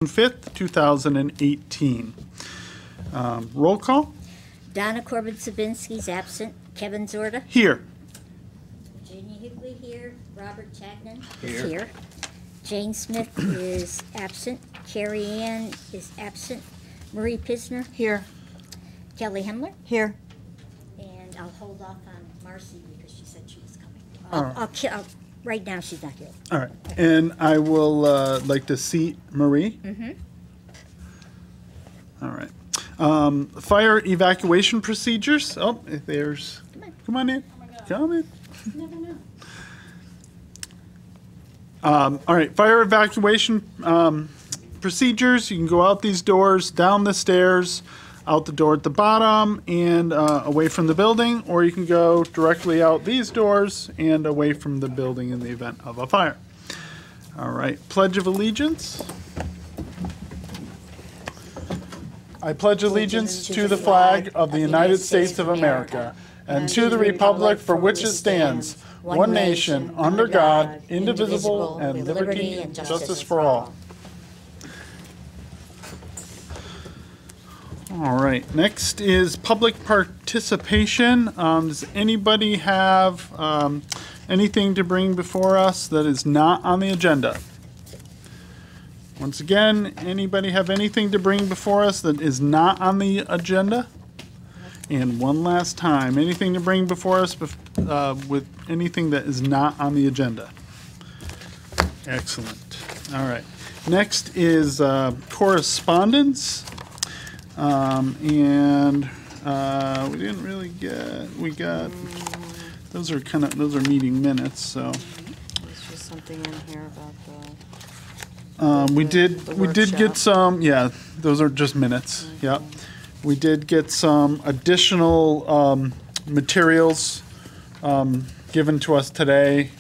5th, 2018. Roll call. Donna Corbin-Sabinski's absent. Kevin Zorda. Here. Virginia Higley here. Robert Chagnon is here. Jane Smith is absent. Carrie Ann is absent. Marie Pisner. Here. Kelly Hemler. Here. And I'll hold off on Marcy because she said she was coming. Right now she's not here. All right. And I will like to seat Marie. Mm-hmm. All right. Fire evacuation procedures. Oh, there's. Come on in. Come in. Never know. All right. Fire evacuation procedures. You can go out these doors, down the stairs, out the door at the bottom, and away from the building, or you can go directly out these doors and away from the building in the event of a fire. All right. Pledge of Allegiance. I pledge allegiance to the flag of the United States of America and to the republic for which it stands, one nation, under God, indivisible, and liberty and justice for all. All right, next is public participation. Does anybody have anything to bring before us that is not on the agenda? Once again, anybody have anything to bring before us that is not on the agenda? And one last time, anything to bring before us with anything that is not on the agenda? Excellent. All right. Next is correspondence. And we didn't really get, those are meeting minutes, so. There's just something in here about We did get some, yeah, those are just minutes, yep. We did get some additional materials given to us today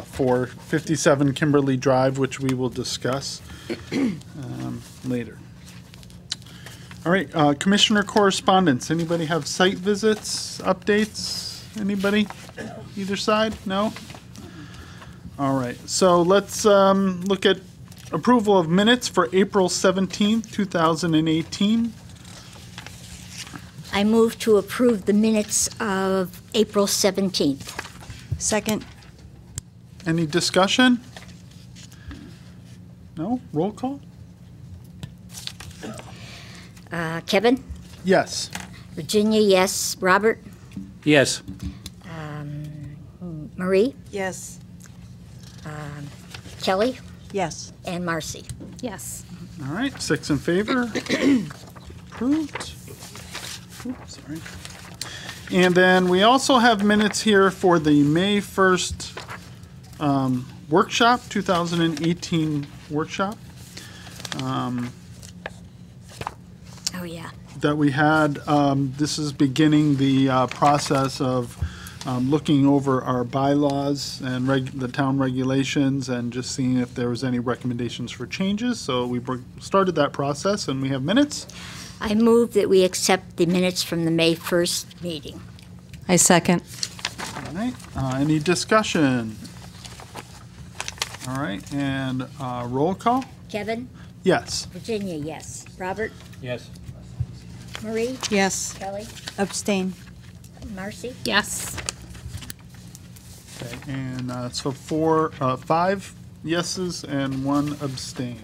for 57 Kimberly Drive, which we will discuss later. All right, Commissioner correspondence. Anybody have site visits, updates? Anybody? Either side? No? All right, so let's look at approval of minutes for April 17th, 2018. I move to approve the minutes of April 17th. Second. Any discussion? No? Roll call? Kevin? Yes. Virginia, yes. Robert? Yes. Marie? Yes. Kelly? Yes. And Marcy? Yes. All right, 6 in favor. Approved. Oops, sorry. And then we also have minutes here for the May 1st workshop, 2018 workshop. Oh, yeah. That we had. This is beginning the process of looking over our bylaws and the town regulations and just seeing if there was any recommendations for changes. So we started that process and we have minutes. I move that we accept the minutes from the May 1st meeting. I second. All right. Any discussion? All right. And roll call? Kevin? Yes. Virginia, yes. Robert? Yes. Marie? Yes. Kelly? Abstain. Marcy? Yes. Okay. And so 5 yeses and 1 abstain.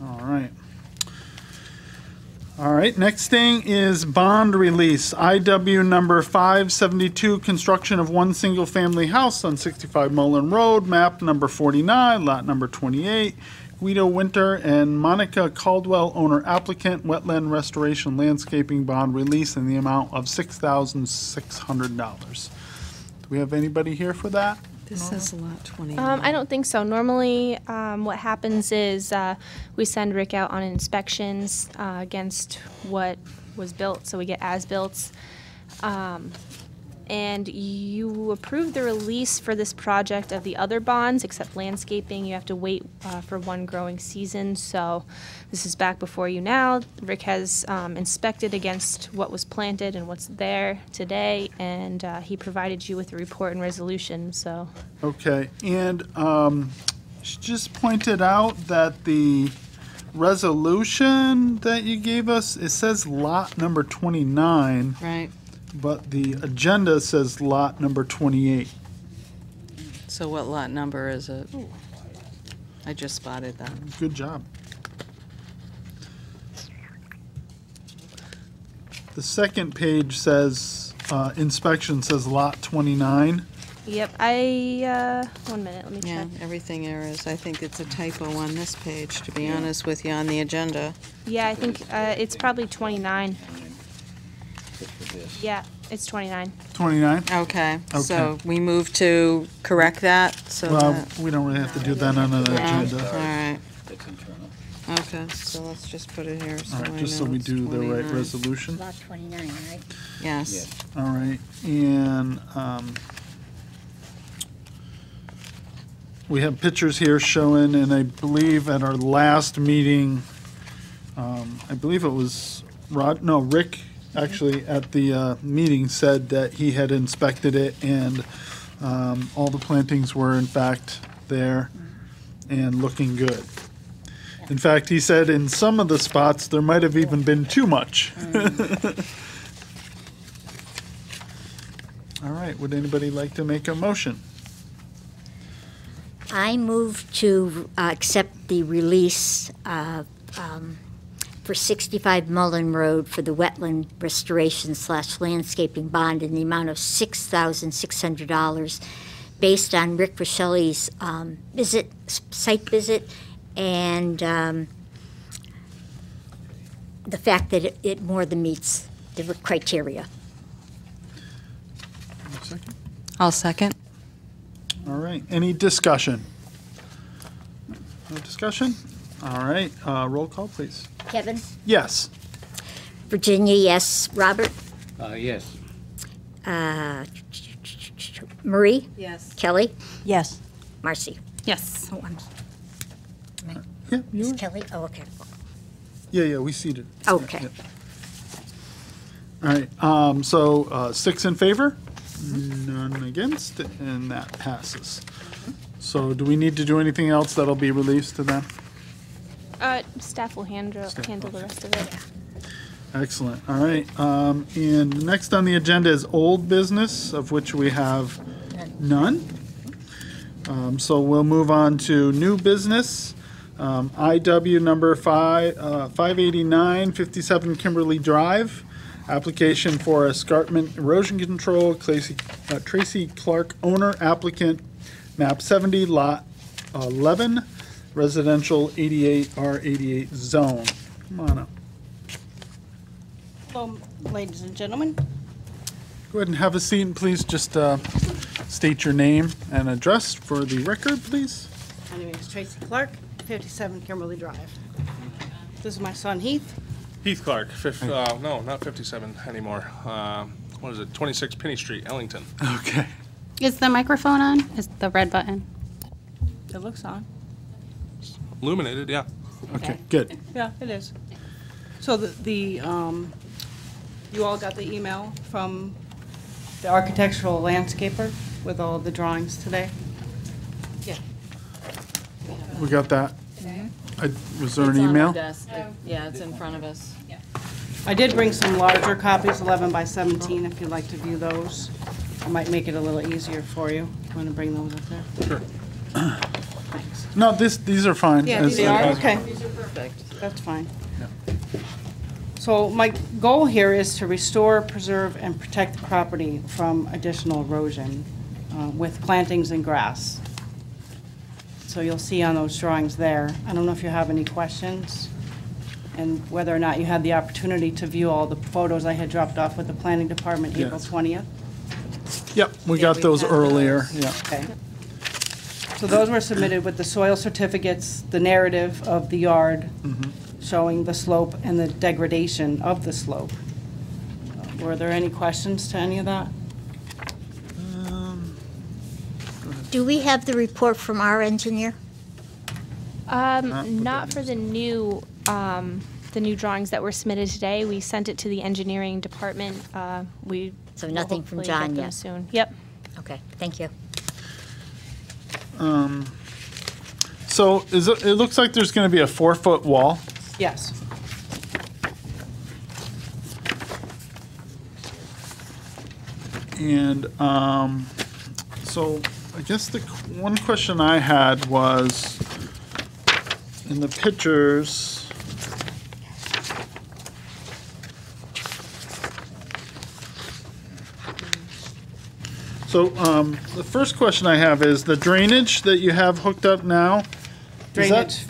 All right. All right, next thing is bond release. IW number 572, construction of one single-family house on 65 Mullen Road, map number 49, lot number 28. Guido Winter and Monica Caldwell, owner applicant, wetland restoration landscaping bond release in the amount of $6,600. Do we have anybody here for that? This says lot 20. I don't think so. Normally, what happens is we send Rick out on inspections against what was built, so we get as-built. And you approved the release for this project of the other bonds, except landscaping. You have to wait for one growing season. So this is back before you now. Rick has inspected against what was planted and what's there today, and he provided you with a report and resolution. So Okay, and she just pointed out that the resolution that you gave us, it says lot number 29, Right. but the agenda says lot number 28. So what lot number is it? I just spotted that. Good job. The second page says, inspection says lot 29. yep, 1 minute, let me Yeah, check. everything there is. I think it's a typo on this page, to be honest with you, on the agenda. Yeah, I think it's probably 29. Yeah, it's 29. 29? Okay, so Okay. we move to correct that, so Well, that, we don't really have to do that on an all agenda. right. That's internal. Okay, so let's just put it here, so All I right, just so know we it's do the right 29. resolution. Lot 29, right? Yes. Yes. All right, and we have pictures here showing, and I believe at our last meeting, I believe it was Rick, actually, at the meeting said that he had inspected it, and all the plantings were in fact there and looking good. In fact, he said in some of the spots, there might have even been too much. All right, would anybody like to make a motion? I move to accept the release for 65 Mullen Road for the wetland restoration / landscaping bond in the amount of $6,600 based on Rick Rochelli's site visit, and the fact that it more than meets the criteria. Second. I'll second. All right, any discussion? No discussion? All right, roll call, please. Kevin? Yes. Virginia, yes. Robert? Yes. Marie? Yes. Kelly? Yes. Marcy? Yes. Oh, I'm, Yeah, you is were- Kelly? Oh, okay. yeah, we seated. Okay. All right, so 6 in favor, none against, and that passes. So do we need to do anything else that'll be released to them? Staff will handle the rest of it. Excellent, all right. And next on the agenda is old business, of which we have none. So we'll move on to new business. IW number 589, 57 Kimberly Drive. Application for escarpment erosion control, Tracy Clark, owner, applicant, map 70, lot 11, residential 88R88 zone. Come on up. Hello, ladies and gentlemen. Go ahead and have a seat, and please just state your name and address for the record, please. My name is Tracy Clark, 57 Kimberly Drive. This is my son Heath. Heath Clark, no, not 57 anymore. What is it, 26 Penny Street, Ellington. Okay. Is the microphone on? Is the red button? It looks on. Illuminated, yeah. Okay, good. Yeah, it is. So you all got the email from the architectural landscaper with all the drawings today? Yeah. We got that. Was there an It's on our email? desk. Yeah, it's in front of us. I did bring some larger copies, 11 by 17, if you'd like to view those. I might make it a little easier for you. Want to bring those up there? Sure. Thanks. No, these are fine. Yeah, As- these are, okay. These are perfect. That's fine. So my goal here is to restore, preserve, and protect the property from additional erosion with plantings and grass. So you'll see on those drawings there. I don't know if you have any questions, and whether or not you had the opportunity to view all the photos I had dropped off with the planning department April Yes. 20th. Yep, we Yeah, got we those have earlier, those. yeah. Okay. So those were submitted with the soil certificates, the narrative of the yard showing the slope and the degradation of the slope. Were there any questions to any of that? Do we have the report from our engineer? Not for the new drawings that were submitted today. We sent it to the engineering department. We So will nothing from hopefully John get them yet? soon. Yep. Okay, thank you. So it looks like there's going to be a 4-foot wall. Yes. And so I guess the one question I had was in the pictures. So the first question I have is the drainage that you have hooked up now. Is that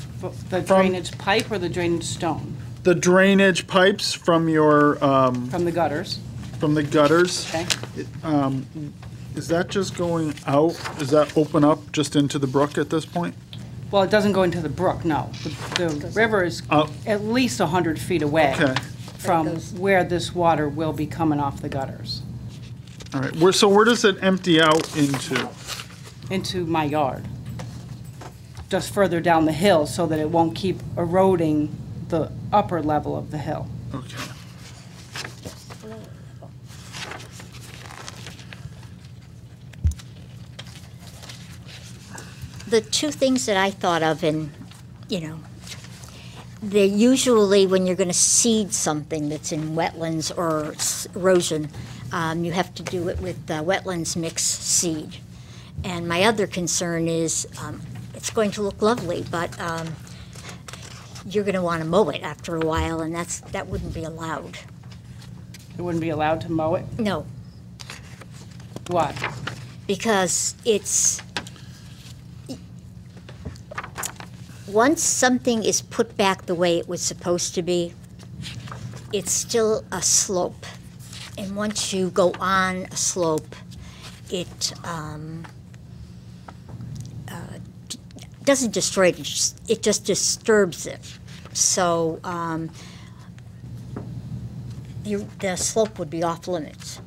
The drainage pipe or the drainage stone? the drainage pipes from your From the gutters, from the gutters? okay? Is that just going out? Does that open up just into the brook at this point? Well, it doesn't go into the brook, no. The river is Oh. at least 100 feet away Okay. from where this water will be coming off the gutters, All right. So where does it empty out into? into my yard. Just further down the hill so that it won't keep eroding the upper level of the hill. Okay. The two things that I thought of, and, they usually, when you're going to seed something that's in wetlands or erosion, you have to do it with wetlands mix seed. And my other concern is, it's going to look lovely, but you're going to want to mow it after a while, and that wouldn't be allowed. It wouldn't be allowed to mow it? No, Why? because once something is put back the way it was supposed to be, it's still a slope. And once you go on a slope, it doesn't destroy it, it just disturbs it. So the slope would be off limits.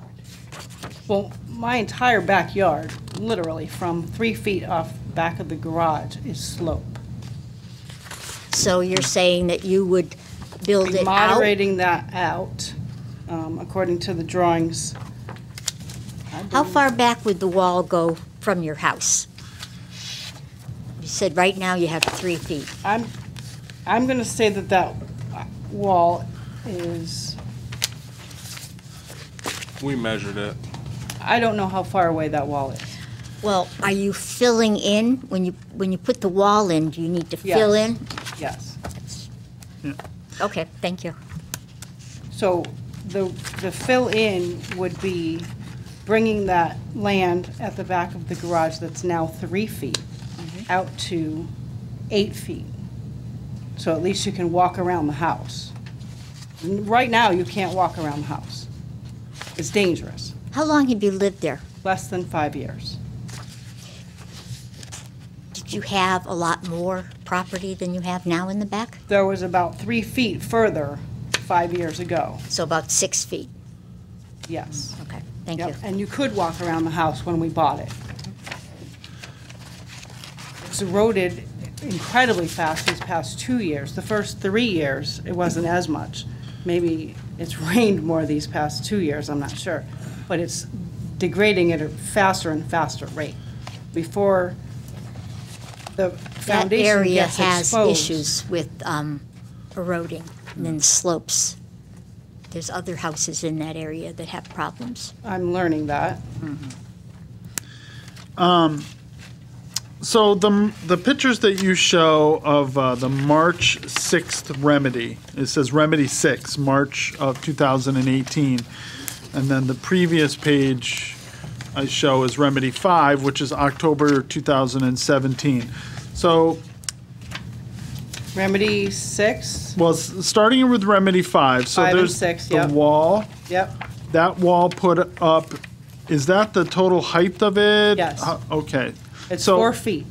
Well, my entire backyard, literally from 3 feet off back of the garage, is slope. So you're saying that you would build Be it out? moderating that out, according to the drawings. How far back would the wall go from your house? You said right now you have 3 feet. I'm gonna say that wall is, We measured it. I don't know how far away that wall is. Well, are you filling in? When you put the wall in, do you need to fill Yes. in? Yes. Okay, thank you. So the fill-in would be bringing that land at the back of the garage that's now 3 feet out to 8 feet. So at least you can walk around the house. Right now, you can't walk around the house. It's dangerous. How long have you lived there? Less than 5 years. Did you have a lot more property than you have now in the back? There was about 3 feet further 5 years ago, So about 6 feet. yes. Okay, thank you. Yep, and you could walk around the house when we bought it. It's eroded incredibly fast these past 2 years. The first 3 years, it wasn't as much. Maybe it's rained more these past 2 years, I'm not sure. But it's degrading at a faster and faster rate. Before the That foundation area gets has exposed. issues with eroding and then slopes. There's other houses in that area that have problems. I'm learning that. So the pictures that you show of the March 6th remedy, it says remedy 6, March of 2018. And then the previous page I show is remedy 5, which is October 2017. So, Remedy 6, well, starting with remedy 5, so 5 and there's 6, the yep. wall. yep, That wall put up, is that the total height of it? Yes. Okay. it's So- 4 feet,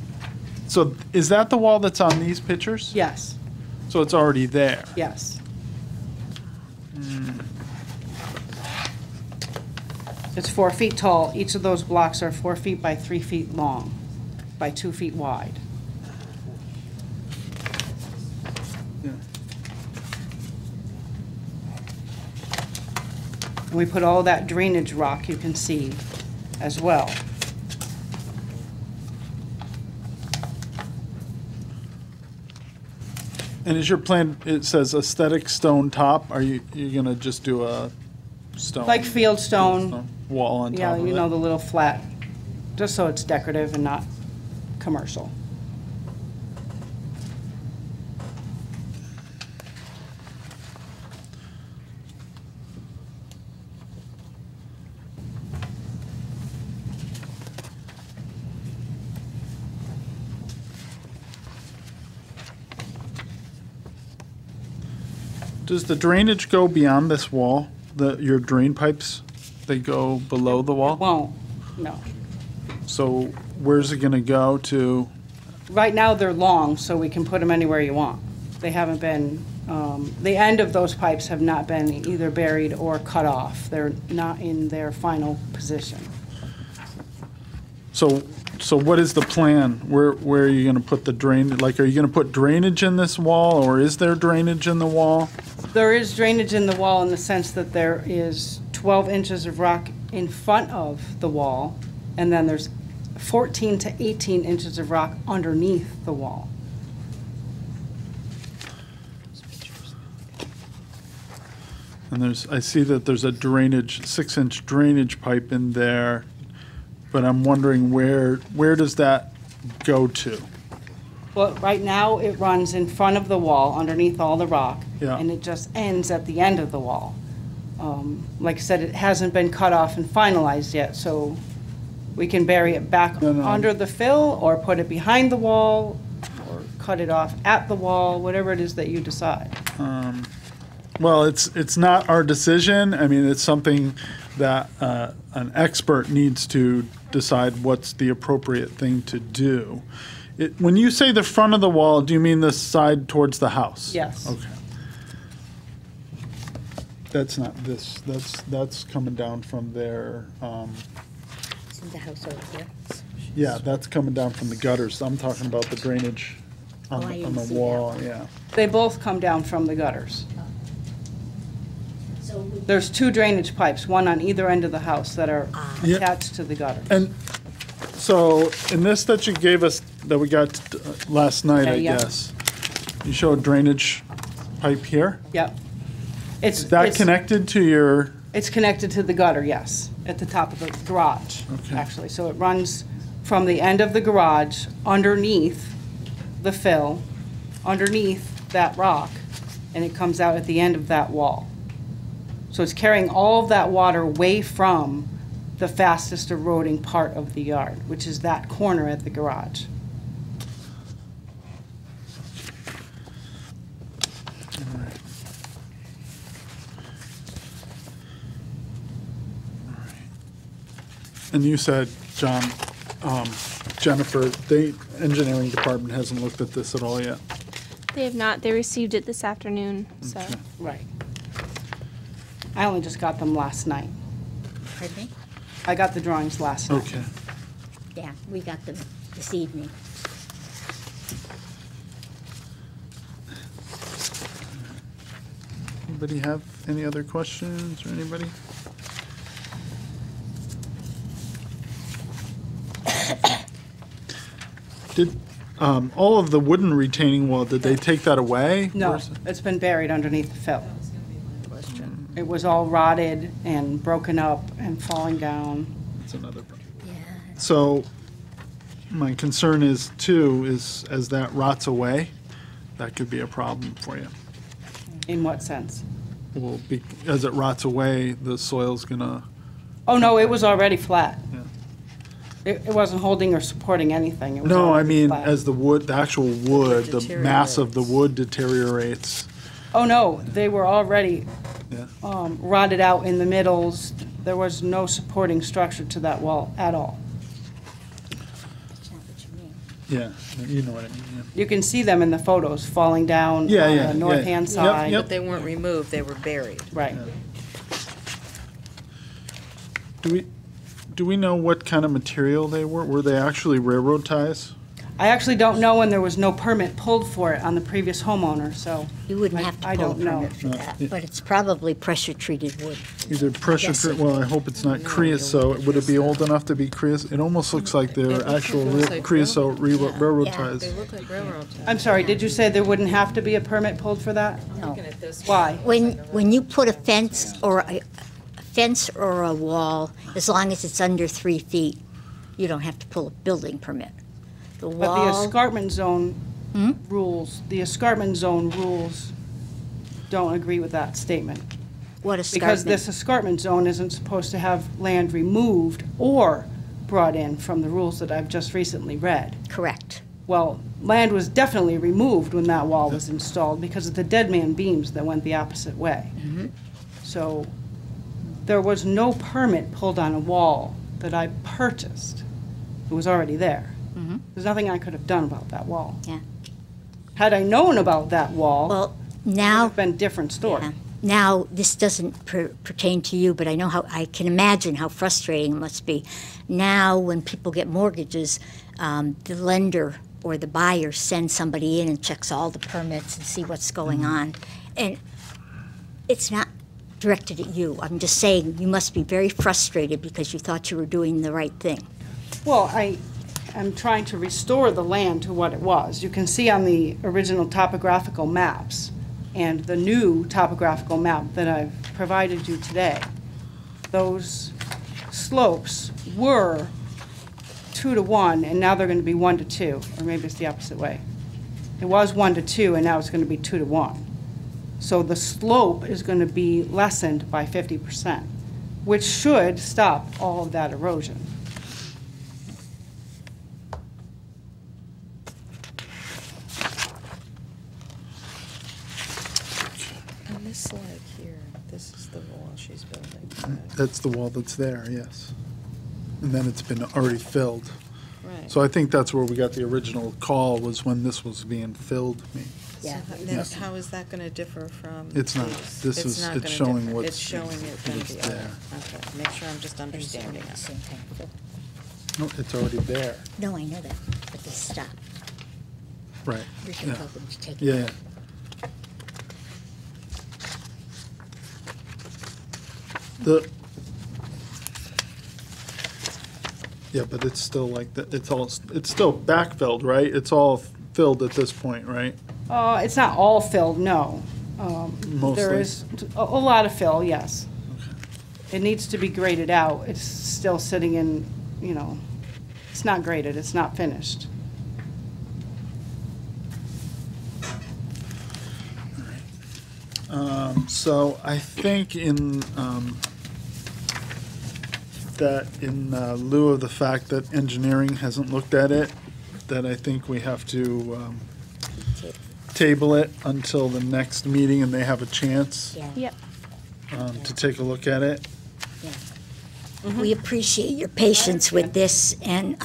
So is that the wall that's on these pictures? yes, So it's already there? yes. It's 4 feet tall. Each of those blocks are 4 feet by 3 feet long. by 2 feet wide. Yeah. And we put all that drainage rock you can see as well. And is your plan, it says aesthetic stone top, are you gonna just do a stone? Like field stone, Wall on yeah, top of you it? know, the little flat, just so it's decorative and not commercial. Does the drainage go beyond this wall? Your drain pipes, they go below the wall? Won't, no. So where's it gonna go to? Right now, they're long, so we can put them anywhere you want. They haven't been, the end of those pipes have not been either buried or cut off. They're not in their final position. So what is the plan? Where are you gonna put the drain, like, are you gonna put drainage in this wall, or is there drainage in the wall? There is drainage in the wall in the sense that there is 12 inches of rock in front of the wall, and then there's 14 to 18 inches of rock underneath the wall. And I see that there's a drainage, 6-inch drainage pipe in there, but I'm wondering where does that go to? Well, right now, it runs in front of the wall, underneath all the rock, Yeah. and it just ends at the end of the wall. Like I said, it hasn't been cut off and finalized yet, so we can bury it back No. under the fill, or put it behind the wall, or cut it off at the wall, whatever it is that you decide. Well, it's not our decision. I mean, it's something that an expert needs to decide what's the appropriate thing to do. When you say the front of the wall, do you mean the side towards the house? Yes. Okay. That's not this, that's coming down from there. It's in the house over here. Yeah, that's coming down from the gutters. I'm talking about the drainage on Oh, I the- didn't on the see that wall, yeah. They both come down from the gutters. So we- There's 2 drainage pipes, one on either end of the house, that are Yeah. attached to the gutter. And so in this that you gave us, that we got last night, I Yeah. guess, you show a drainage pipe here? Yep. Is that connected to your, It's connected to the gutter, yes, at the top of the garage, Okay. actually. So it runs from the end of the garage underneath the fill, underneath that rock, and it comes out at the end of that wall. So it's carrying all of that water away from the fastest eroding part of the yard, which is that corner at the garage. and you said, John, Jennifer, the engineering department hasn't looked at this at all yet? They have not. They received it this afternoon, so. Okay. Right. I only just got them last night. Pardon me? I got the drawings last night. Okay. Yeah, we got them this evening. Anybody have any other questions, or anybody? Did, all of the wooden retaining wall, did they take that away? No, Or is it- it's been buried underneath the fill. It was all rotted and broken up and falling down. That's another problem. Yeah. So, my concern is too, is as that rots away, that could be a problem for you. In what sense? Well, as it rots away, the soil's gonna, Oh, no, it was already flat. Yeah. It wasn't holding or supporting anything. It was no, I already mean, flat. as the wood, the actual wood, the mass of the wood deteriorates. Oh, no, they were already Yeah. rotted out in the middles. There was no supporting structure to that wall at all. That's not what you mean. Yeah, you know what I mean, yeah. You can see them in the photos falling down Yeah, on yeah, the yeah. north-hand Yep, side. yep. But they weren't removed, they were buried. Right. Do we know what kind of material they were? Were they actually railroad ties? I actually don't know, and there was no permit pulled for it on the previous homeowner, so. You wouldn't I- have to I pull a don't know. permit for that, but it's probably pressure-treated wood. Either pressure, Yes, it well, I hope it's not creosote. Would it be old enough to be creosote? It almost looks like they're looks actual like creosote railroad Yeah. ties. They look like railroad ties. I'm sorry, did you say there wouldn't have to be a permit pulled for that? Looking at this. Why? When you put a fence or a fence or a wall, as long as it's under 3 feet, you don't have to pull a building permit. The But the wall, escarpment zone rules, don't agree with that statement. what Because escarpment? this escarpment zone isn't supposed to have land removed or brought in from the rules that I've just recently read. Correct. Well, land was definitely removed when that wall was installed because of the dead man beams that went the opposite way. So there was no permit pulled on a wall that I purchased. It was already there. There's nothing I could have done about that wall. Yeah. Had I known about that wall, it Well, would now, have been a different story. yeah. Now, this doesn't pertain to you, but I know how, I can imagine how frustrating it must be. Now, when people get mortgages, the lender or the buyer sends somebody in and checks all the permits and see what's going on. And it's not directed at you. I'm just saying, you must be very frustrated because you thought you were doing the right thing. Well, I'm trying to restore the land to what it was. You can see on the original topographical maps and the new topographical map that I've provided you today, those slopes were 2 to 1, and now they're going to be 1 to 2, or maybe it's the opposite way. It was 1 to 2, and now it's going to be 2 to 1. So the slope is going to be lessened by 50%, which should stop all of that erosion. On this slide here, this is the wall she's building. That's the wall that's there, yes. And then it's been already filled. Right. So I think that's where we got the original call, was when this was being filled. Yeah. Then how is that gonna differ from It's not. these? This It's is- not it's gonna showing differ. what's- It's showing it gonna what's be other. there. Okay, make sure I'm just understanding it. Same thing. No, it's already there. No, I know that, but they stop. Right. We can Yeah. tell them to take it. Yeah, yeah. The, yeah, but it's still like, it's still backfilled, right? It's all filled at this point, right? It's not all filled, no. Mostly. There is a lot of fill, yes. It needs to be graded out. It's still sitting in, it's not graded, it's not finished. So I think in lieu of the fact that engineering hasn't looked at it, that I think we have to table it until the next meeting and they have a chance Yeah. Yep. to take a look at it. We appreciate your patience with this, and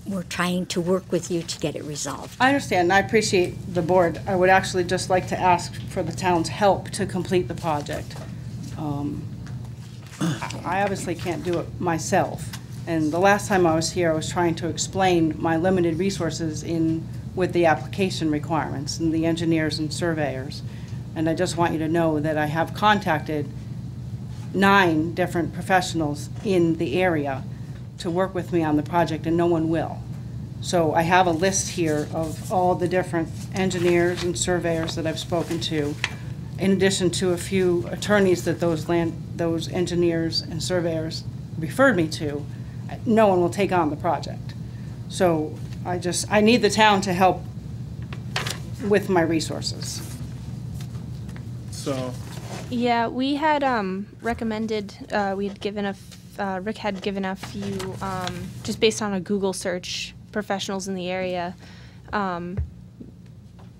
we're trying to work with you to get it resolved. I understand, and I appreciate the board. I would actually just like to ask for the town's help to complete the project. I obviously can't do it myself, and the last time I was here, I was trying to explain my limited resources with the application requirements and the engineers and surveyors. And I just want you to know that I have contacted 9 different professionals in the area to work with me on the project, and no one will. So I have a list here of all the different engineers and surveyors that I've spoken to, in addition to a few attorneys that those engineers and surveyors referred me to. No one will take on the project. So I need the town to help with my resources. So, Yeah, we had recommended, we had given Rick had given a few, just based on a Google search, professionals in the area.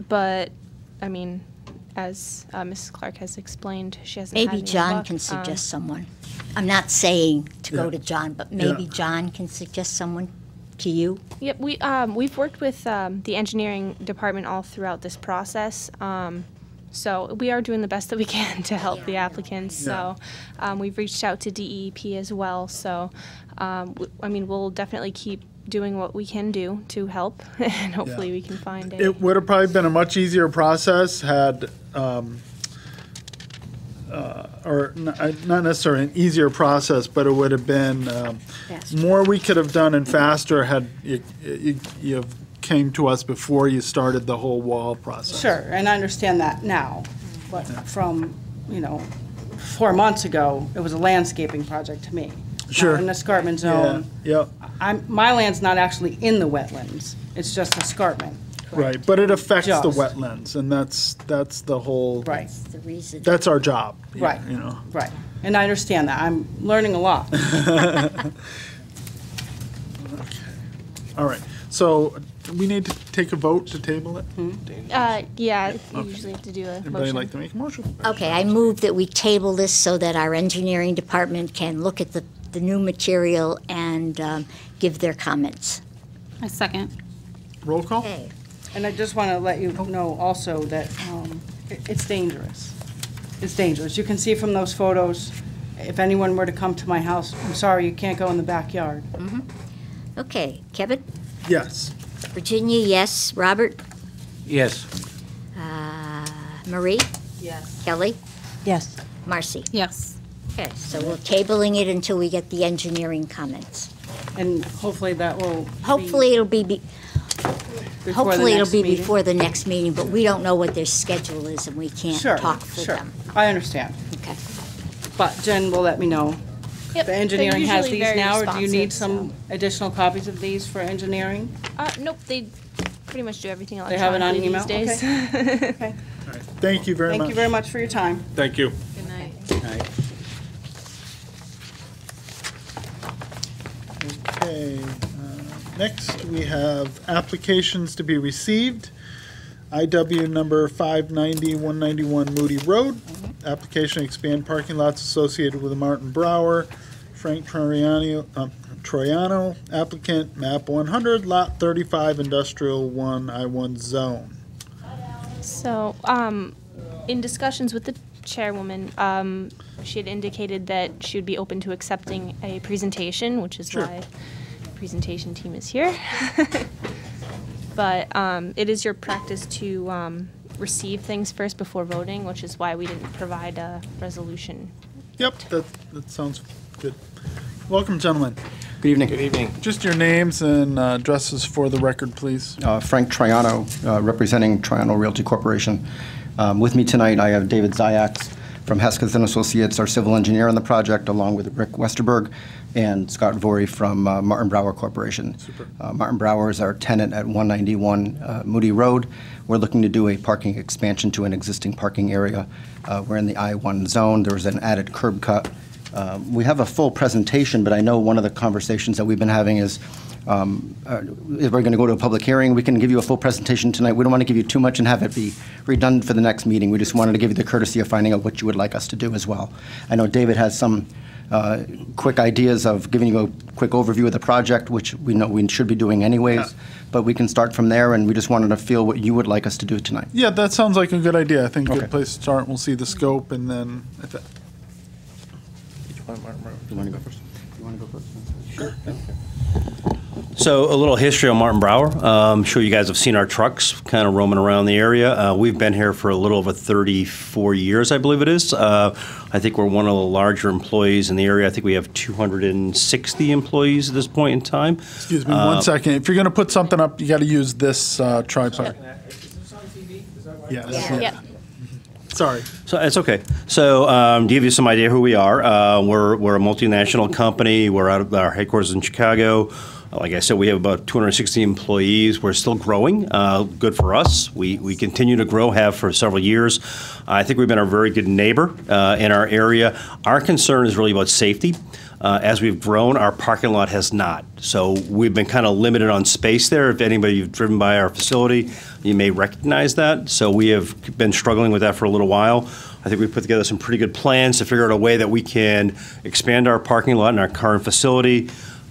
But, I mean, as Mrs. Clark has explained, she hasn't had Maybe any John luck. can suggest someone. I'm not saying to go Yeah. to John, but maybe Yeah. John can suggest someone to you. Yep, we've worked with the engineering department all throughout this process. So we are doing the best that we can to help the applicants. So we've reached out to DEP as well. So, I mean, we'll definitely keep doing what we can do to help, and hopefully Yeah. we can find a. It would have probably been a much easier process had, not necessarily an easier process, but it would have been Faster. more we could have done and faster had you have came to us before you started the whole wall process. Sure, and I understand that now, but from, 4 months ago, it was a landscaping project to me. Sure. Not an escarpment Yeah, zone. yep, My land's not actually in the wetlands, it's just escarpment. right, but it affects the Just. wetlands, and that's the whole. Right, That's the reason. That's our job. right, You know. right. And I understand that, I'm learning a lot. All right, so do we need to take a vote to table it? Yeah, you usually have to do a Anybody motion. like to make a motion? Okay, I move that we table this so that our engineering department can look at the new material and give their comments. I second. Roll call? Okay. And I just want to let you know also that it's dangerous. It's dangerous. You can see from those photos, if anyone were to come to my house, I'm sorry, you can't go in the backyard. Okay, Kevin? Yes. Virginia, yes. Robert? Yes. Marie? Yes. Kelly? Yes. Marcy? Yes. Okay, so we're tabling it until we get the engineering comments. And hopefully that will be Hopefully it'll be, before the next meeting. before the next meeting, but we don't know what their schedule is and we can't Sure, talk for sure. them. I understand. Okay. But Jen will let me know. Yep, The they're engineering has usually these very now, or do you need responsive, some additional copies of these for engineering? Nope, they pretty much do everything They have it on electronically these email? days. Okay. Thank you very much. Thank you very much for your time. Thank you. Good night. Okay, next we have applications to be received. IW number 590-191 Moody Road. Application to expand parking lots associated with the Martin Brower. Frank Troiano, applicant, map 100, lot 35, industrial 1, I1 zone. So, in discussions with the chairwoman, she had indicated that she would be open to accepting a presentation, which is Sure. why the presentation team is here. But it is your practice to receive things first before voting, which is why we didn't provide a resolution. Yep, that sounds good. Welcome, gentlemen. Good evening. Good evening. Just your names and addresses for the record, please. Frank Troiano, representing Troiano Realty Corporation. With me tonight, I have David Zayaks from Hesketh and Associates, our civil engineer on the project, along with Rick Westerberg and Scott Vorey from Martin Brower Corporation. Martin Brower is our tenant at 191 Moody Road. We're looking to do a parking expansion to an existing parking area. We're in the I-1 zone. There's an added curb cut. We have a full presentation, but I know one of the conversations that we've been having is if we're going to go to a public hearing, we can give you a full presentation tonight. We don't want to give you too much and have it be redundant for the next meeting. We just wanted to give you the courtesy of finding out what you would like us to do as well. I know David has some quick ideas of giving you a quick overview of the project, which we know we should be doing anyways, Yeah. but we can start from there, and we just wanted to feel what you would like us to do tonight. Yeah, that sounds like a good idea. I think a Okay. good place to start. We'll see the scope and then. You want to go first? You want to go first? Sure. So a little history on Martin Brower. I'm sure you guys have seen our trucks kind of roaming around the area. We've been here for a little over 34 years, I believe it is. I think we're one of the larger employees in the area. I think we have 260 employees at this point in time. Excuse me, 1 second. If you're going to put something up, you got to use this tripod. Yes. Yeah. Sorry. So it's okay. So to give you some idea who we are, we're a multinational company. We're out of our headquarters in Chicago. Like I said, we have about 260 employees. We're still growing. Good for us. We continue to grow, have for several years. I think we've been a very good neighbor in our area. Our concern is really about safety. As we've grown, our parking lot has not. So we've been kind of limited on space there. If anybody you've driven by our facility, you may recognize that. So we have been struggling with that for a little while. I think we put together some pretty good plans to figure out a way that we can expand our parking lot in our current facility,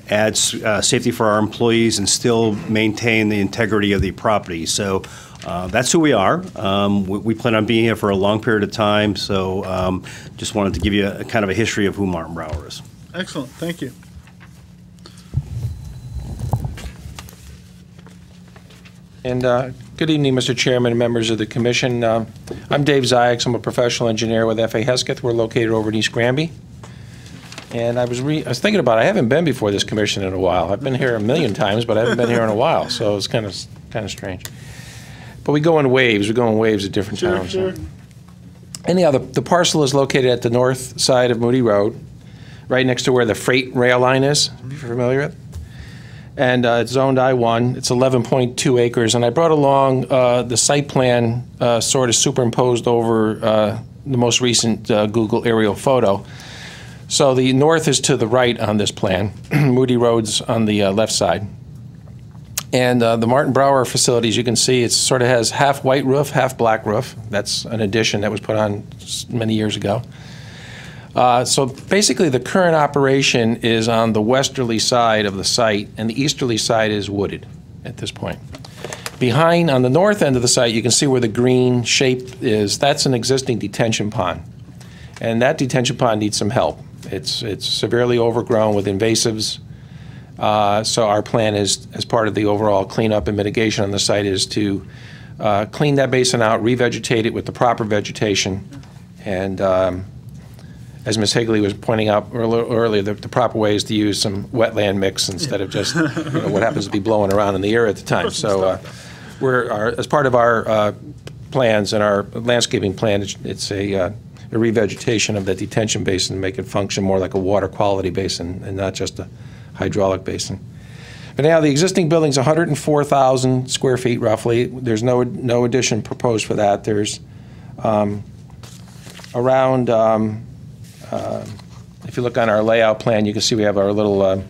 add safety for our employees, and still maintain the integrity of the property. So that's who we are. We plan on being here for a long period of time. So just wanted to give you a kind of a history of who Martin Brower is. Excellent. Thank you. And good evening, Mr. Chairman and members of the commission. I'm Dave Ziyax. I'm a professional engineer with F.A. Hesketh. We're located over in East Granby. And I was thinking about it. I haven't been before this commission in a while. I've been here a million times, but I haven't been here in a while, so it's kind of strange. But we go in waves. We go in waves at different times. Sure. Anyhow, the parcel is located at the north side of Moody Road, right next to where the freight rail line is, if you're familiar with it. And it's zoned I-1. It's 11.2 acres. And I brought along the site plan sort of superimposed over the most recent Google aerial photo. So the north is to the right on this plan. Moody Road's on the left side. And the Martin Brower facilities, you can see it sort of has half white roof, half black roof. That's an addition that was put on many years ago. So basically the current operation is on the westerly side of the site, and the easterly side is wooded at this point. Behind, on the north end of the site, you can see where the green shape is. That's an existing detention pond. And that detention pond needs some help. It's severely overgrown with invasives. So our plan is, as part of the overall cleanup and mitigation on the site, is to clean that basin out, revegetate it with the proper vegetation, and as Ms. Higley was pointing out earlier, the proper way is to use some wetland mix instead of just what happens to be blowing around in the air at the time. So as part of our plans and our landscaping plan, it's a revegetation of that detention basin to make it function more like a water quality basin and not just a hydraulic basin. But now the existing building's 104,000 square feet roughly. There's no addition proposed for that. There's around, if you look on our layout plan, you can see we have our little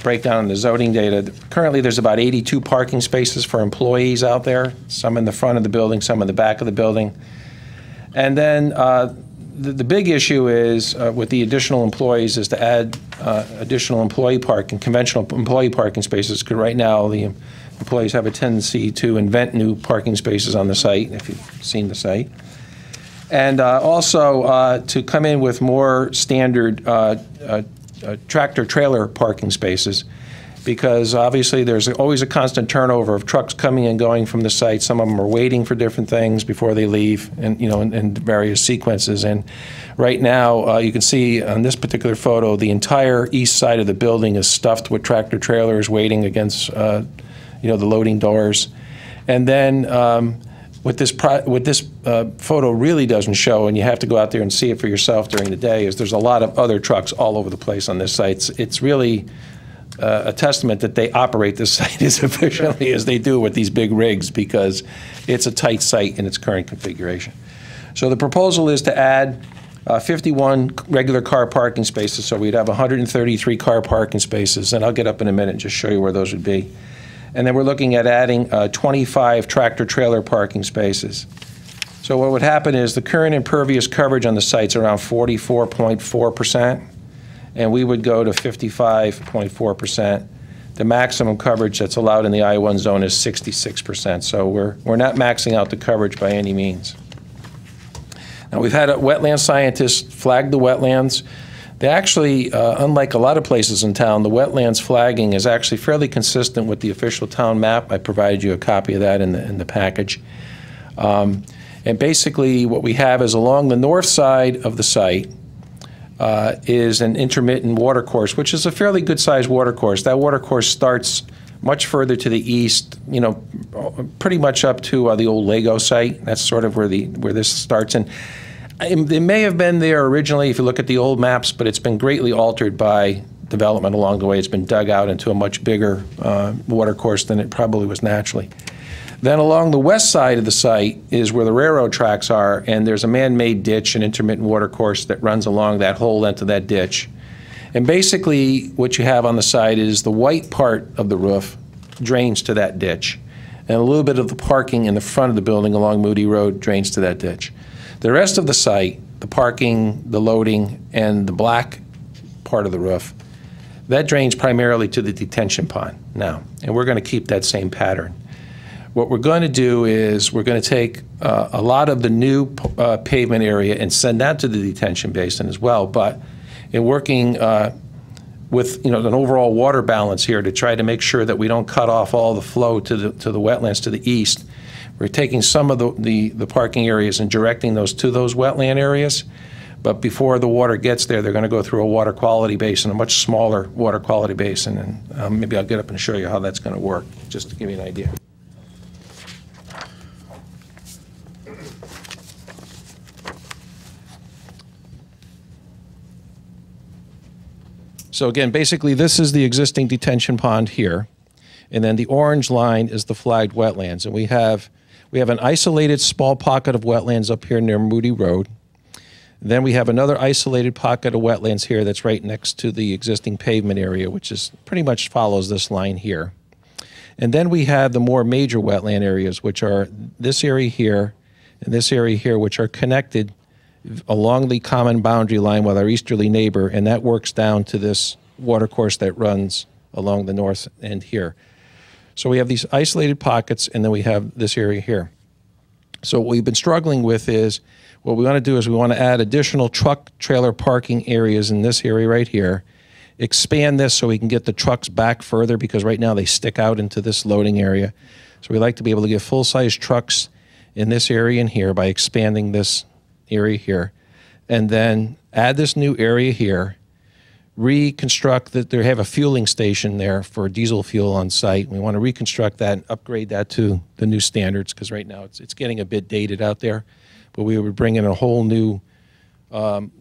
breakdown in the zoning data. Currently there's about 82 parking spaces for employees out there, some in the front of the building, some in the back of the building. And then the big issue is with the additional employees is to add additional employee parking, conventional employee parking spaces, because right now the employees have a tendency to invent new parking spaces on the site, if you've seen the site. And also to come in with more standard tractor-trailer parking spaces, because obviously there's always a constant turnover of trucks coming and going from the site. Some of them are waiting for different things before they leave, and in various sequences. And right now, you can see on this particular photo, the entire east side of the building is stuffed with tractor trailers waiting against, the loading doors. And then what this photo really doesn't show, and you have to go out there and see it for yourself during the day, is there's a lot of other trucks all over the place on this site. It's really a testament that they operate this site as efficiently as they do with these big rigs, because it's a tight site in its current configuration. So the proposal is to add 51 regular car parking spaces, so we'd have 133 car parking spaces, and I'll get up in a minute and just show you where those would be. And then we're looking at adding 25 tractor-trailer parking spaces. So what would happen is the current impervious coverage on the site's around 44.4%. And we would go to 55.4%. The maximum coverage that's allowed in the I-1 zone is 66%. So we're not maxing out the coverage by any means. Now we've had a wetland scientist flag the wetlands. They actually, unlike a lot of places in town, the wetlands flagging is actually fairly consistent with the official town map. I provided you a copy of that in the package. And basically what we have is along the north side of the site, is an intermittent watercourse, which is a fairly good-sized watercourse. That watercourse starts much further to the east, pretty much up to the old Lego site. That's sort of where this starts. And it may have been there originally, if you look at the old maps, but it's been greatly altered by development along the way. It's been dug out into a much bigger watercourse than it probably was naturally. Then along the west side of the site is where the railroad tracks are, and there's a man-made ditch, an intermittent watercourse that runs along that whole length of that ditch. And basically what you have on the side is the white part of the roof drains to that ditch, and a little bit of the parking in the front of the building along Moody Road drains to that ditch. The rest of the site, the parking, the loading, and the black part of the roof, that drains primarily to the detention pond now, and we're going to keep that same pattern. What we're going to do is we're going to take a lot of the new pavement area and send that to the detention basin as well. But in working with an overall water balance here to try to make sure that we don't cut off all the flow to the wetlands to the east. We're taking some of the parking areas and directing those to those wetland areas. But before the water gets there, they're going to go through a water quality basin, a much smaller water quality basin. And maybe I'll get up and show you how that's going to work, just to give you an idea. So again, basically, this is the existing detention pond here. And then the orange line is the flagged wetlands. And we have an isolated small pocket of wetlands up here near Moody Road. Then we have another isolated pocket of wetlands here that's right next to the existing pavement area, which is pretty much follows this line here. And then we have the more major wetland areas, which are this area here and this area here, which are connected along the common boundary line with our easterly neighbor, and that works down to this watercourse that runs along the north end here. So we have these isolated pockets, and then we have this area here. So what we've been struggling with is, what we want to do is we want to add additional truck trailer parking areas in this area right here, expand this so we can get the trucks back further, because right now they stick out into this loading area. So we like to be able to get full-size trucks in this area in here by expanding this area here, and then add this new area here, reconstruct that. They have a fueling station there for diesel fuel on site. We want to reconstruct that and upgrade that to the new standards, because right now it's getting a bit dated out there. But we would bring in a whole new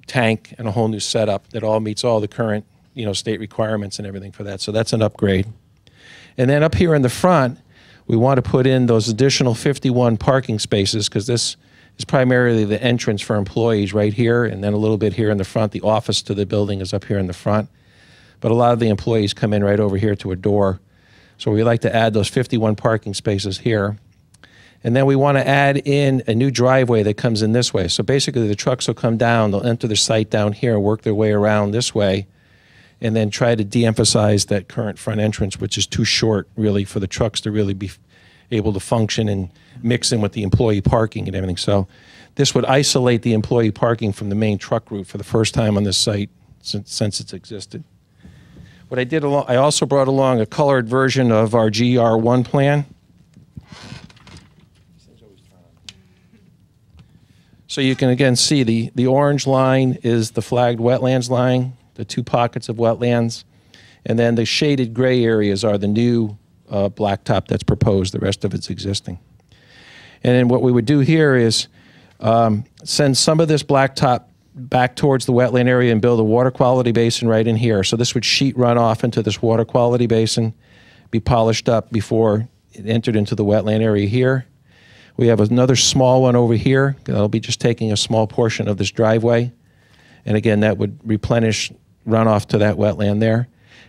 tank and a whole new setup that all meets all the current state requirements and everything for that. So that's an upgrade. And then up here in the front, we want to put in those additional 51 parking spaces, because this is primarily the entrance for employees right here, and then a little bit here in the front. The office to the building is up here in the front. But a lot of the employees come in right over here to a door. So we like to add those 51 parking spaces here. And then we want to add in a new driveway that comes in this way. So basically the trucks will come down, they'll enter the site down here, work their way around this way, and then try to de-emphasize that current front entrance, which is too short really for the trucks to really be able to function and mix in with the employee parking and everything. So this would isolate the employee parking from the main truck route for the first time on this site since it's existed. What I did, I also brought along a colored version of our GR1 plan. So you can again see the orange line is the flagged wetlands line, the two pockets of wetlands, and then the shaded gray areas are the new blacktop that's proposed. The rest of it's existing. And then what we would do here is send some of this blacktop back towards the wetland area and build a water quality basin right in here. So this would sheet run off into this water quality basin, be polished up before it entered into the wetland area here. We have another small one over here. That'll be just taking a small portion of this driveway. And again, that would replenish runoff to that wetland there.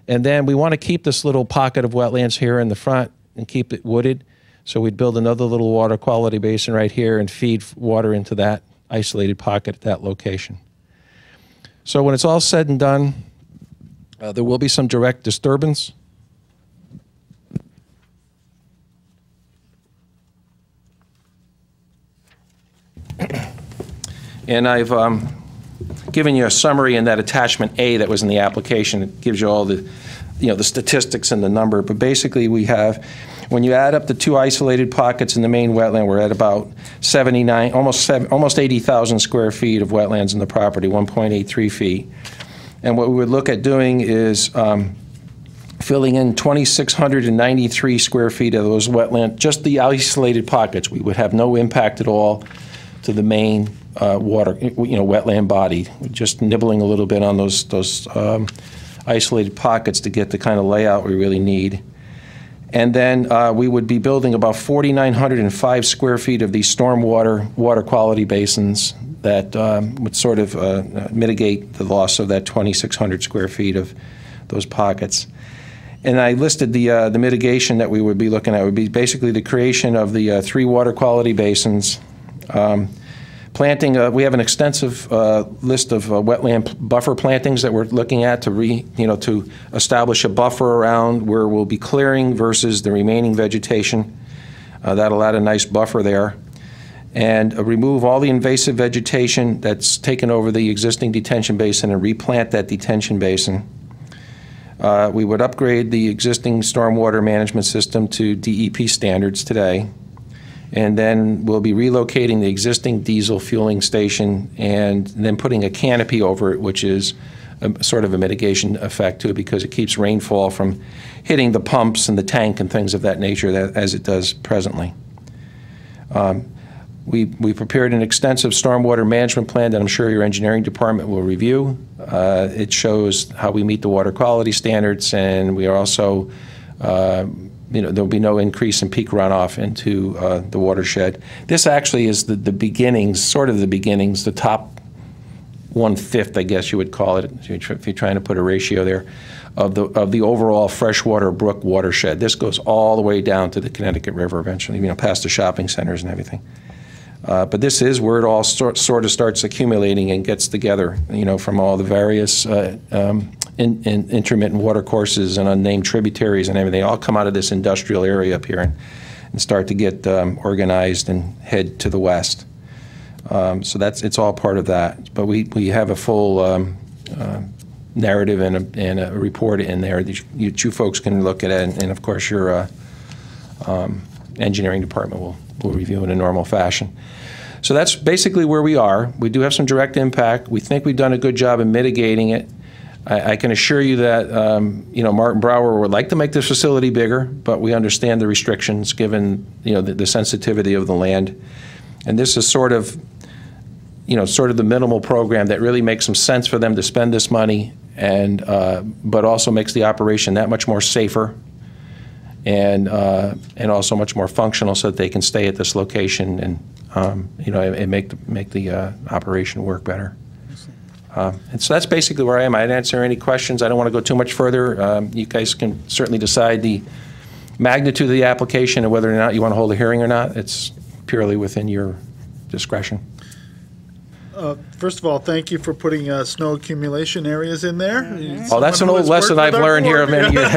And then we want to keep this little pocket of wetlands here in the front and keep it wooded. So we'd build another little water quality basin right here and feed water into that isolated pocket at that location. So when it's all said and done, there will be some direct disturbance. And I've given you a summary in that attachment A that was in the application. It gives you all the, the statistics and the number. But basically, we have, when you add up the two isolated pockets in the main wetland, we're at about 79, almost 80,000 square feet of wetlands in the property, 1.83 feet. And what we would look at doing is filling in 2,693 square feet of those wetland, just the isolated pockets. We would have no impact at all to the main water, wetland body. Just nibbling a little bit on those isolated pockets to get the kind of layout we really need. And then we would be building about 4,905 square feet of these stormwater water quality basins that would sort of mitigate the loss of that 2,600 square feet of those pockets. And I listed the mitigation that we would be looking at would be basically the creation of the 3 water quality basins. Planting, we have an extensive list of wetland buffer plantings that we're looking at to establish a buffer around where we'll be clearing versus the remaining vegetation. That'll add a nice buffer there. And remove all the invasive vegetation that's taken over the existing detention basin and replant that detention basin. We would upgrade the existing stormwater management system to DEP standards today, and then we'll be relocating the existing diesel fueling station and then putting a canopy over it, which is sort of a mitigation effect to it because it keeps rainfall from hitting the pumps and the tank and things of that nature as it does presently. We prepared an extensive stormwater management plan that I'm sure your engineering department will review. It shows how we meet the water quality standards, and we are also, there'll be no increase in peak runoff into the watershed. This actually is the beginnings, sort of the beginnings, the top 1/5, I guess you would call it, if you're trying to put a ratio there, of the overall freshwater brook watershed. This goes all the way down to the Connecticut River eventually, past the shopping centers and everything. But this is where it all sort of starts accumulating and gets together, from all the various intermittent water courses and unnamed tributaries and everything. They all come out of this industrial area up here and start to get organized and head to the west. So it's all part of that. But we have a full narrative and a report in there that you folks can look at it, and of course your engineering department will review in a normal fashion. So that's basically where we are. We do have some direct impact. We think we've done a good job in mitigating it. I can assure you that Martin Brower would like to make this facility bigger, but we understand the restrictions given the sensitivity of the land. And this is sort of the minimal program that really makes some sense for them to spend this money, and but also makes the operation that much more safer, and also much more functional, so that they can stay at this location and and make the operation work better. And so that's basically where I am. I'd answer any questions. I don't want to go too much further. You guys can certainly decide the magnitude of the application and whether or not you want to hold a hearing or not. It's purely within your discretion. First of all, thank you for putting snow accumulation areas in there. Oh, that's an old lesson I've learned here many years.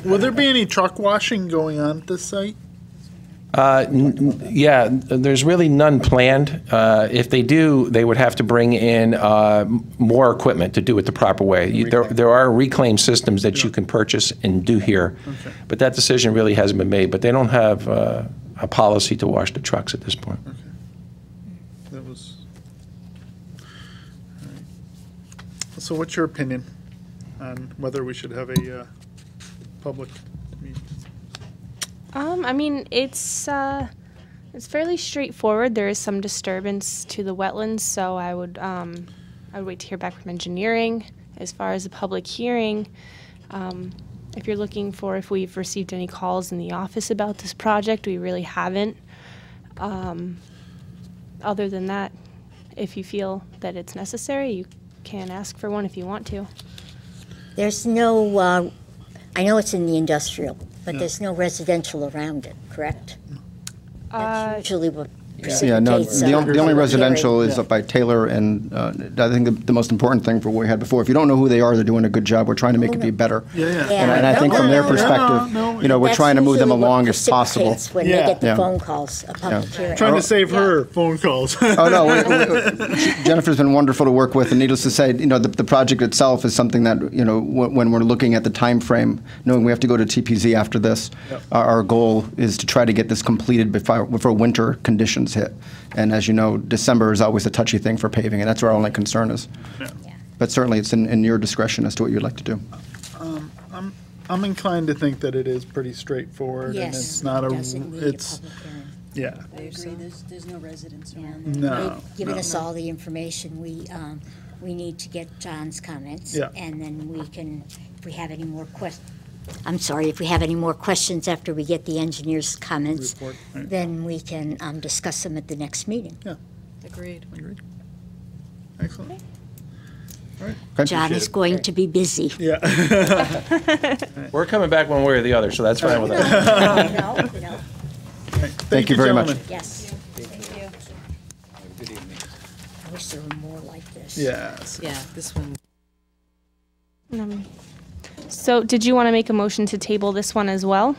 Will there be any truck washing going on at this site? Yeah, there's really none planned. If they do, they would have to bring in more equipment to do it the proper way. There are reclaim systems that you can purchase and do here, but that decision really hasn't been made. But they don't have a policy to wash the trucks at this point. Okay. That was. All right. So, what's your opinion on whether we should have a public meeting? I mean, it's fairly straightforward. There is some disturbance to the wetlands, so I would wait to hear back from engineering. As far as a public hearing, if you're looking for if we've received any calls in the office about this project, we really haven't. Other than that, if you feel that it's necessary, you can ask for one if you want to. There's no, I know it's in the industrial, but there's no residential around it, correct? That's usually what precipitates. The only residential is up by Taylor, and I think the most important thing for what we had before, if you don't know who they are, they're doing a good job. We're trying to make it be better. And I think from their perspective, we're trying to move them along as possible. When they get the phone calls, a public hearing. Trying to save her phone calls. Oh, no, Jennifer's been wonderful to work with, and needless to say, the project itself is something that, when we're looking at the time frame, knowing we have to go to TPZ after this, our goal is to try to get this completed before winter conditions hit. And as you know, December is always a touchy thing for paving, and that's our only concern is. But certainly it's in your discretion as to what you'd like to do. I'm inclined to think that it is pretty straightforward, and it's not it's. Yeah. I agree, there's no residents around. No. Given us all the information, we need to get John's comments, and then we can, if we have any more questions. I'm sorry, if we have any more questions after we get the engineer's comments, then we can discuss them at the next meeting. Yeah. Agreed. Excellent. All right. John is going to be busy. Yeah. We're coming back one way or the other, so that's fine with us. No. Thank you very much. Yes. Thank you. Good evening. I wish there were more like this. Yes. Yeah, this one. So did you want to make a motion to table this one as well?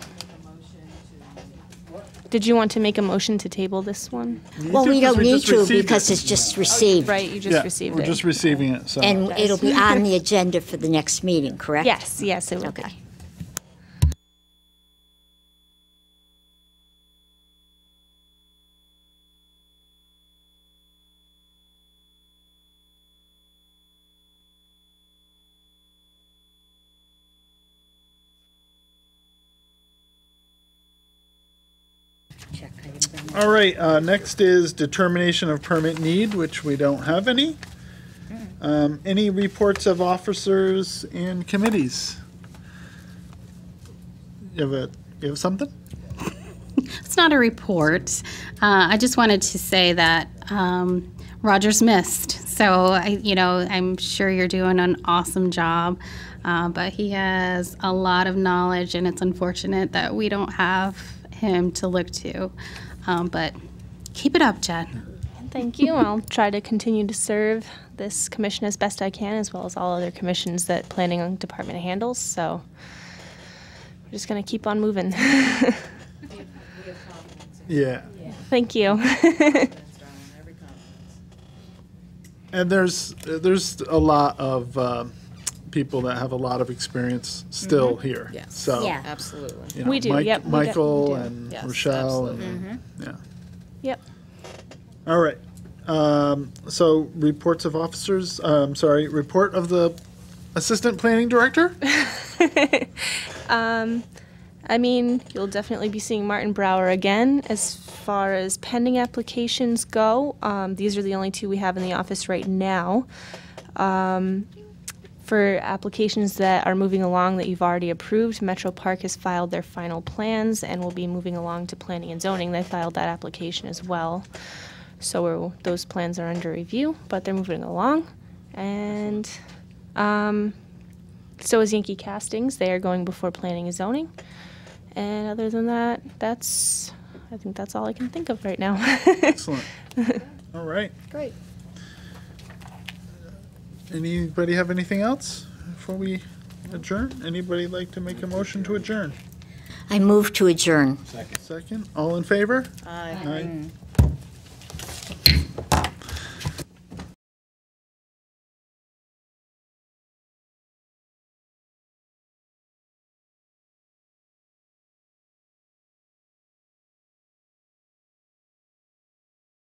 Did you want to make a motion to table this one? Well, we don't need just to received because it. it's just received. Right, you just Yeah, received we're it. just receiving it, so. And it'll be on the agenda for the next meeting, correct? Yes, yes, it will be. Okay. Check, I didn't bring that. All right, next is determination of permit need, which we don't have any. Any reports of officers and committees? You have something? It's not a report. I just wanted to say that Roger's missed. So, I'm sure you're doing an awesome job, but he has a lot of knowledge, and it's unfortunate that we don't have him to look to. But keep it up, Jen. Thank you. I'll try to continue to serve this commission as best I can, as well as all other commissions that planning department handles. So we're just going to keep on moving. Yeah. Thank you. And there's a lot of people that have a lot of experience still here. Yes. So, Yeah. Absolutely. you know, We do, yep, we Michael definitely do. and Yes, Rochelle absolutely. and, yeah. Yep. All right. So reports of officers, report of the assistant planning director? I mean, you'll definitely be seeing Martin Brower again. As far as pending applications go, these are the only two we have in the office right now. For applications that are moving along that you've already approved, Metro Park has filed their final plans and will be moving along to planning and zoning. They filed that application as well. So those plans are under review, but they're moving along. And so is Yankee Castings. They are going before planning and zoning. And other than that, I think that's all I can think of right now. Excellent. All right. Great. Anybody have anything else before we adjourn? Anybody like to make a motion to adjourn? I move to adjourn. Second. All in favor? Aye. Aye.